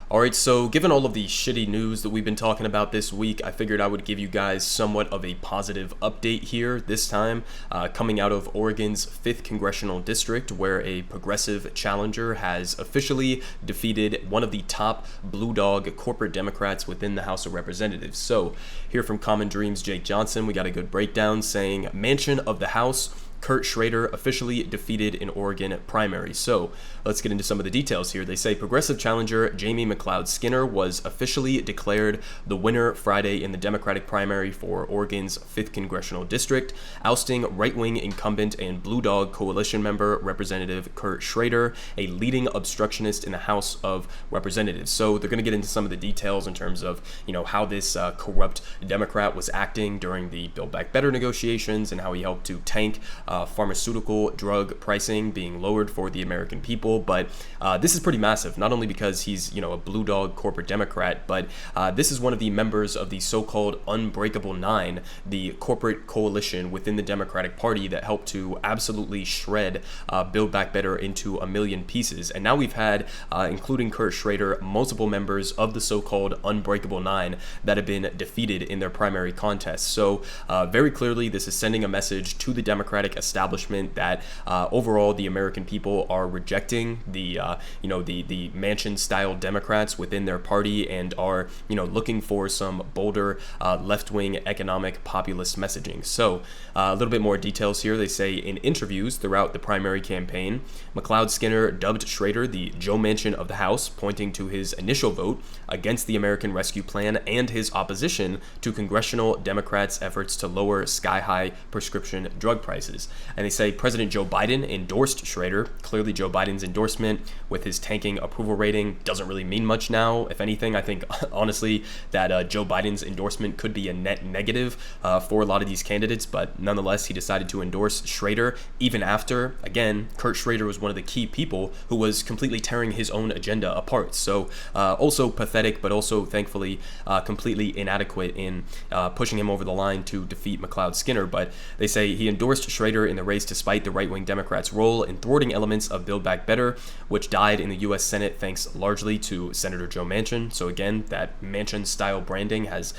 All right, so given all of the shitty news that we've been talking about this week, I figured I would give you guys somewhat of a positive update here this time, coming out of Oregon's 5th Congressional District, where a progressive challenger has officially defeated one of the top blue dog corporate Democrats within the House of Representatives. So, here from Common Dreams, Jake Johnson, we got a good breakdown saying, Mansion of the House, Kurt Schrader officially defeated in Oregon primary. So let's get into some of the details here. They say progressive challenger Jamie McLeod Skinner was officially declared the winner Friday in the Democratic primary for Oregon's 5th Congressional District, ousting right-wing incumbent and Blue Dog Coalition member Representative Kurt Schrader, a leading obstructionist in the House of Representatives. So they're going to get into some of the details in terms of, how this corrupt Democrat was acting during the Build Back Better negotiations and how he helped to tank pharmaceutical drug pricing being lowered for the American people. But this is pretty massive, not only because he's, a blue dog corporate Democrat, but this is one of the members of the so-called Unbreakable Nine, the corporate coalition within the Democratic Party that helped to absolutely shred Build Back Better into a million pieces. And now we've had, including Kurt Schrader, multiple members of the so-called Unbreakable Nine that have been defeated in their primary contests. So very clearly, this is sending a message to the Democratic establishment that overall the American people are rejecting the Manchin-style Democrats within their party and are looking for some bolder left-wing economic populist messaging. So a little bit more details here. They say in interviews throughout the primary campaign, McLeod Skinner dubbed Schrader the Joe Manchin of the House, pointing to his initial vote against the American Rescue Plan and his opposition to congressional Democrats' efforts to lower sky-high prescription drug prices. And they say President Joe Biden endorsed Schrader. Clearly, Joe Biden's endorsement with his tanking approval rating doesn't really mean much now. If anything, I think, honestly, that Joe Biden's endorsement could be a net negative for a lot of these candidates. But nonetheless, he decided to endorse Schrader even after, again, Kurt Schrader was one of the key people who was completely tearing his own agenda apart. So also pathetic, but also, thankfully, completely inadequate in pushing him over the line to defeat McLeod Skinner. But they say he endorsed Schrader in the race despite the right-wing Democrats' role in thwarting elements of Build Back Better, which died in the U.S. Senate thanks largely to Senator Joe Manchin. So again, that Manchin-style branding has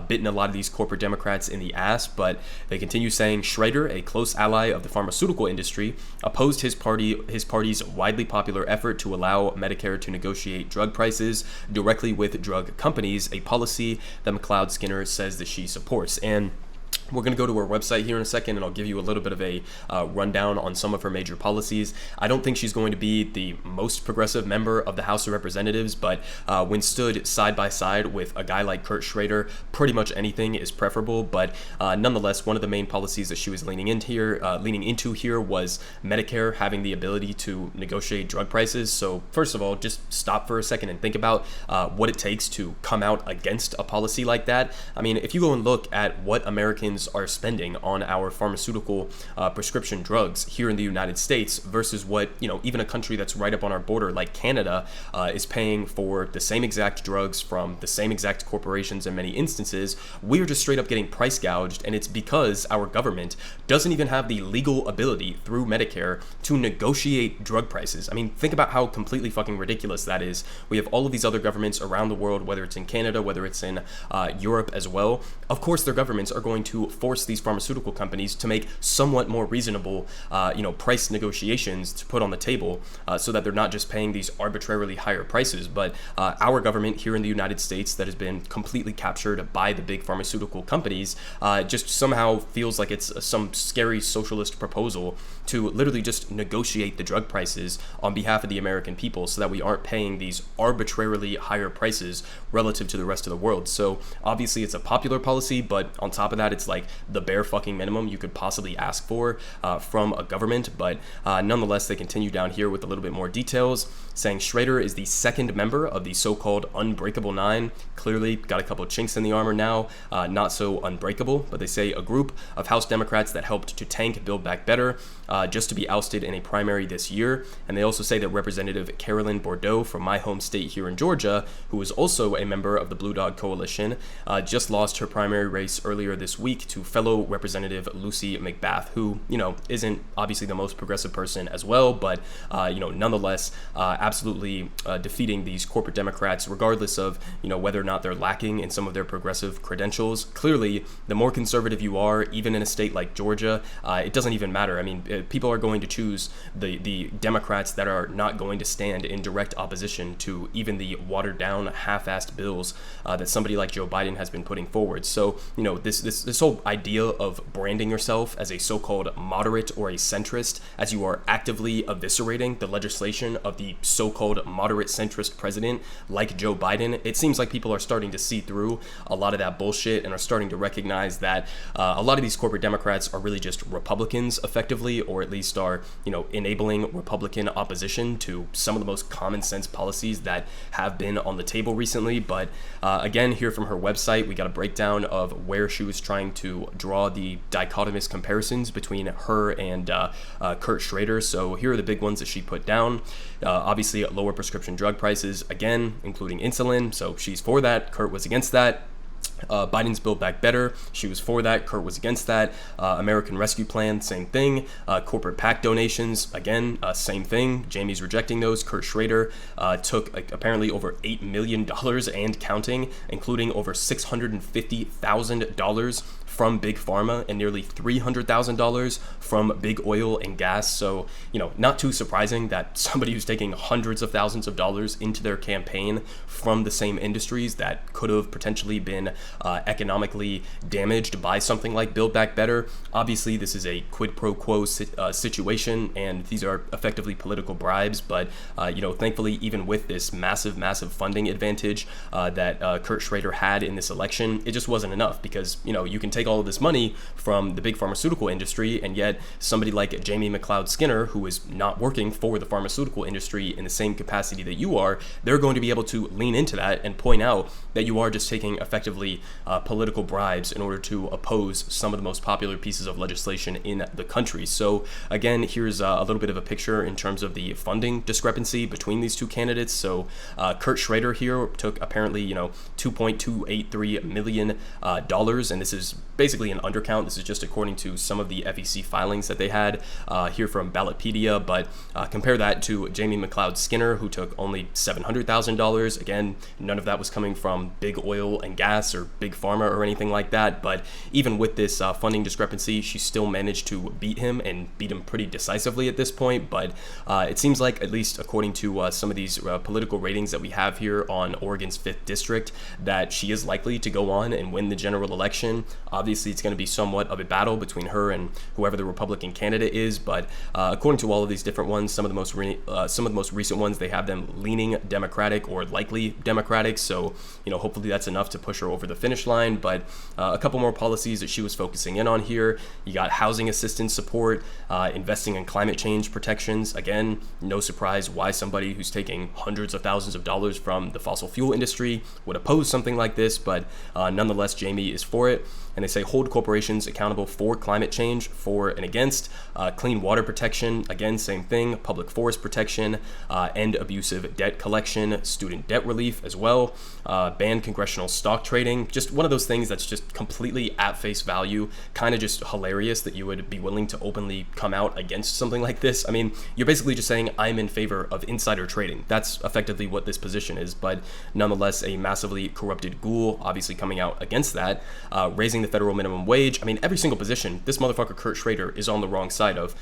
bitten a lot of these corporate Democrats in the ass, but they continue saying Schrader, a close ally of the pharmaceutical industry, opposed his party's widely popular effort to allow Medicare to negotiate drug prices directly with drug companies, a policy that McLeod Skinner says that she supports. And we're going to go to her website here in a second, and I'll give you a little bit of a rundown on some of her major policies. I don't think she's going to be the most progressive member of the House of Representatives, but when stood side by side with a guy like Kurt Schrader, pretty much anything is preferable. But nonetheless, one of the main policies that she was leaning into here was Medicare having the ability to negotiate drug prices. So first of all, just stop for a second and think about what it takes to come out against a policy like that. I mean, if you go and look at what Americans are spending on our pharmaceutical prescription drugs here in the United States versus what, even a country that's right up on our border like Canada is paying for the same exact drugs from the same exact corporations in many instances, we are just straight up getting price gouged, and it's because our government doesn't even have the legal ability through Medicare to negotiate drug prices. I mean, think about how completely fucking ridiculous that is. We have all of these other governments around the world, whether it's in Canada, whether it's in Europe as well. Of course, their governments are going to force these pharmaceutical companies to make somewhat more reasonable, price negotiations to put on the table so that they're not just paying these arbitrarily higher prices. But our government here in the United States that has been completely captured by the big pharmaceutical companies just somehow feels like it's some scary socialist proposal to literally just negotiate the drug prices on behalf of the American people so that we aren't paying these arbitrarily higher prices relative to the rest of the world. So obviously it's a popular policy, but on top of that, it's like the bare fucking minimum you could possibly ask for from a government. But nonetheless, they continue down here with a little bit more details, saying Schrader is the second member of the so-called Unbreakable Nine. Clearly got a couple chinks in the armor now, not so unbreakable, but they say a group of House Democrats that helped to tank Build Back Better just to be ousted in a primary this year. And they also say that Representative Carolyn Bordeaux from my home state here in Georgia, who is also a member of the Blue Dog Coalition, just lost her primary race earlier this week to fellow Representative Lucy McBath, who, isn't obviously the most progressive person as well, but, nonetheless, absolutely defeating these corporate Democrats, regardless of, whether or not they're lacking in some of their progressive credentials. Clearly, the more conservative you are, even in a state like Georgia, it doesn't even matter. I mean, people are going to choose the Democrats that are not going to stand in direct opposition to even the watered down, half-assed bills that somebody like Joe Biden has been putting forward. So, this whole idea of branding yourself as a so-called moderate or a centrist, as you are actively eviscerating the legislation of the so-called moderate centrist president like Joe Biden, it seems like people are starting to see through a lot of that bullshit and are starting to recognize that a lot of these corporate Democrats are really just Republicans effectively, or at least are, enabling Republican opposition to some of the most common sense policies that have been on the table recently. But again, here from her website, we got a breakdown of where she was trying to draw the dichotomous comparisons between her and Kurt Schrader. So here are the big ones that she put down. Obviously, lower prescription drug prices, again, including insulin. So she's for that. Kurt was against that. Biden's Build Back Better, she was for that. Kurt was against that. American Rescue Plan, same thing. Corporate PAC donations, again, same thing. Jamie's rejecting those. Kurt Schrader took apparently over $8 million and counting, including over $650,000 from Big Pharma and nearly $300,000 from big oil and gas. So, not too surprising that somebody who's taking hundreds of thousands of dollars into their campaign from the same industries that could have potentially been economically damaged by something like Build Back Better. Obviously, this is a quid pro quo situation, and these are effectively political bribes. But, thankfully, even with this massive funding advantage that Kurt Schrader had in this election, it just wasn't enough because, you can take all of this money from the big pharmaceutical industry, and yet somebody like Jamie McLeod Skinner, who is not working for the pharmaceutical industry in the same capacity that you are, they're going to be able to lean into that and point out that you are just taking effectively political bribes in order to oppose some of the most popular pieces of legislation in the country. So again, here's a little bit of a picture in terms of the funding discrepancy between these two candidates. So Kurt Schrader here took apparently, $2.283 million, and this is basically an undercount. This is just according to some of the FEC filings that they had here from Ballotpedia, but compare that to Jamie McLeod Skinner, who took only $700,000. Again, none of that was coming from big oil and gas or big pharma or anything like that, but even with this funding discrepancy, she still managed to beat him and beat him pretty decisively at this point. But it seems like, at least according to some of these political ratings that we have here on Oregon's 5th District, that she is likely to go on and win the general election. Obviously, it's going to be somewhat of a battle between her and whoever the Republican candidate is, but according to all of these different ones, some of the most recent ones, they have them leaning Democratic or likely Democratic. So, hopefully that's enough to push her over the finish line. But a couple more policies that she was focusing in on here. You got housing assistance support, investing in climate change protections. Again, no surprise why somebody who's taking hundreds of thousands of dollars from the fossil fuel industry would oppose something like this, but nonetheless, Jamie is for it. And they say hold corporations accountable for climate change, for and against. Clean water protection, again, same thing. Public forest protection, end abusive debt collection, student debt relief as well. Ban congressional stock trading. Just one of those things that's just completely at face value, kind of just hilarious that you would be willing to openly come out against something like this. I mean, you're basically just saying I'm in favor of insider trading. That's effectively what this position is, but nonetheless, a massively corrupted ghoul, obviously coming out against that. Raising the federal minimum wage. I mean, every single position this motherfucker Kurt Schrader is on the wrong side of.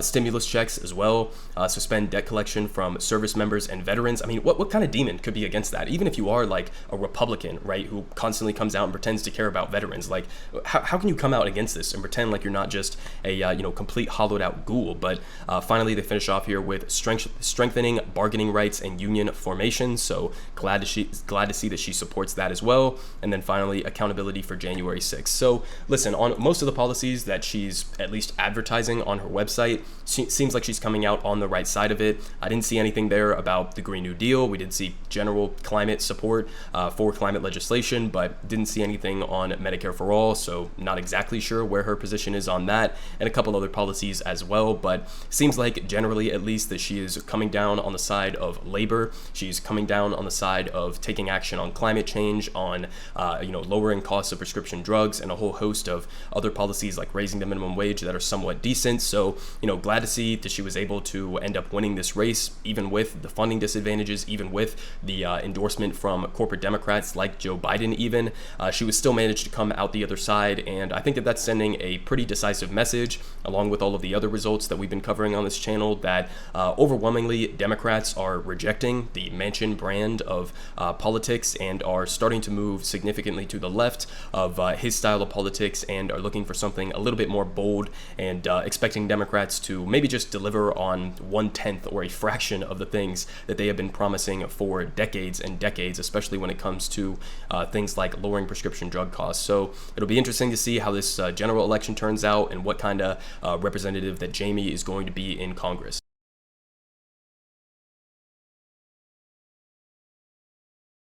Stimulus checks as well. Suspend debt collection from service members and veterans. I mean, what kind of demon could be against that? Even if you are like a Republican, right, who constantly comes out and pretends to care about veterans, like how can you come out against this and pretend like you're not just a complete hollowed out ghoul? But finally, they finish off here with strengthening bargaining rights and union formation. So glad to see that she supports that as well. And then finally, accountability for January 6th. So listen, on most of the policies that she's at least advertising on her website, seems like she's coming out on the right side of it. I didn't see anything there about the Green New Deal. We did see general climate support for climate legislation, but didn't see anything on Medicare for All, so not exactly sure where her position is on that, and a couple other policies as well. But seems like generally, at least, that she is coming down on the side of labor. She's coming down on the side of taking action on climate change, on lowering costs of prescription drugs, drugs and a whole host of other policies like raising the minimum wage that are somewhat decent. So, glad to see that she was able to end up winning this race, even with the funding disadvantages, even with the endorsement from corporate Democrats like Joe Biden even. She was still managed to come out the other side, and I think that that's sending a pretty decisive message, along with all of the other results that we've been covering on this channel, that overwhelmingly Democrats are rejecting the Manchin brand of politics and are starting to move significantly to the left of his style of politics, and are looking for something a little bit more bold, and expecting Democrats to maybe just deliver on 1/10 or a fraction of the things that they have been promising for decades and decades, especially when it comes to things like lowering prescription drug costs. So it'll be interesting to see how this general election turns out and what kind of representative that Jamie is going to be in Congress.